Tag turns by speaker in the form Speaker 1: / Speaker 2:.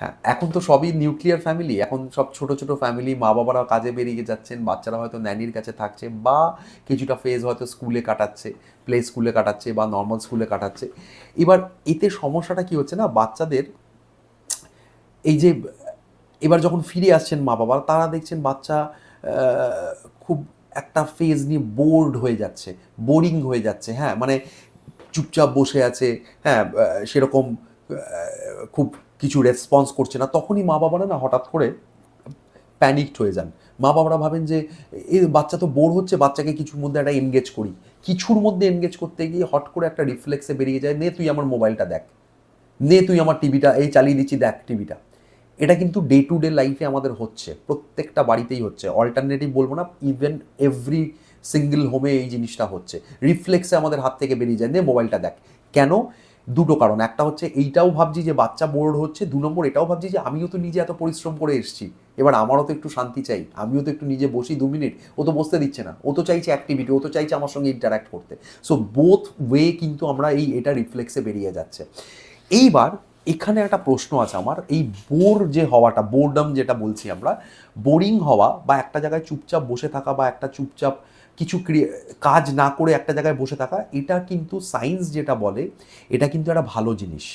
Speaker 1: হ্যাঁ, এখন তো সবই নিউক্লিয়ার ফ্যামিলি, এখন সব ছোট ছোট ফ্যামিলি, মা বাবারা কাজে বেরিয়ে যাচ্ছেন, বাচ্চারা হয়তো ন্যানির কাছে থাকছে বা কিছুটা ফেজ হয়তো স্কুলে কাটাচ্ছে, প্লে স্কুলে কাটাচ্ছে বা নর্মাল স্কুলে কাটাচ্ছে। এবার এতে সমস্যাটা কি হচ্ছে না, বাচ্চাদের এই যে এবার যখন ফিরে আসছেন মা বাবা, তারা দেখছেন বাচ্চা খুব একটা ফেজ নিয়ে বোর্ড হয়ে যাচ্ছে, বোরিং হয়ে যাচ্ছে, হ্যাঁ, মানে চুপচাপ বসে আছে, হ্যাঁ, সেরকম খুব কিছু রেসপন্স করছে না, তখনই মা বাবারা না হঠাৎ করে প্যানিকড হয়ে যান। মা বাবারা ভাবেন যে এই বাচ্চা তো বোর হচ্ছে, বাচ্চাকে কিছুর মধ্যে একটা এনগেজ করি, কিছুর মধ্যে এনগেজ করতে গিয়ে হট করে একটা রিফ্লেক্সে বেরিয়ে যায়, নে তুই আমার মোবাইলটা দেখ, নে তুই আমার টিভিটা এই চালিয়ে দিচ্ছি দেখ টিভিটা। এটা কিন্তু ডে টু ডে লাইফে আমাদের হচ্ছে, প্রত্যেকটা বাড়িতেই হচ্ছে, অল্টারনেটিভ বলবো না, ইভেন এভরি সিঙ্গেল হোমে এই জিনিসটা হচ্ছে, রিফ্লেক্সে আমাদের হাত থেকে বেরিয়ে যায়, নে মোবাইলটা দেখ। কেন? দুটো কারণ, একটা হচ্ছে এইটাও ভাবছি যে বাচ্চা বোর্ড হচ্ছে, দু নম্বর এটাও ভাবছি যে আমিও তো নিজে এত পরিশ্রম করে এসেছি, এবার আমারও তো একটু শান্তি চাই, আমিও তো একটু নিজে বসি 2 মিনিট, ও তো বসতে দিচ্ছে না, ও তো চাইছে অ্যাক্টিভিটি, ও তো চাইছে আমার সঙ্গে ইন্টারাক্ট করতে। সো বোথ ওয়ে কিন্তু আমরা এটা রিফ্লেক্সে বেরিয়ে যাচ্ছে। এইবার এখানে একটা প্রশ্ন আছে আমার, এই বোর যে হওয়াটা, বোরডম যেটা বলছি আমরা, বোরিং হওয়া বা একটা জায়গায় চুপচাপ বসে থাকা বা একটা চুপচাপ কিছু কাজ না করে একটা জায়গায় বসে থাকা, এটা কিন্তু সায়েন্স যেটা বলে এটা কিন্তু একটা ভালো জিনিস।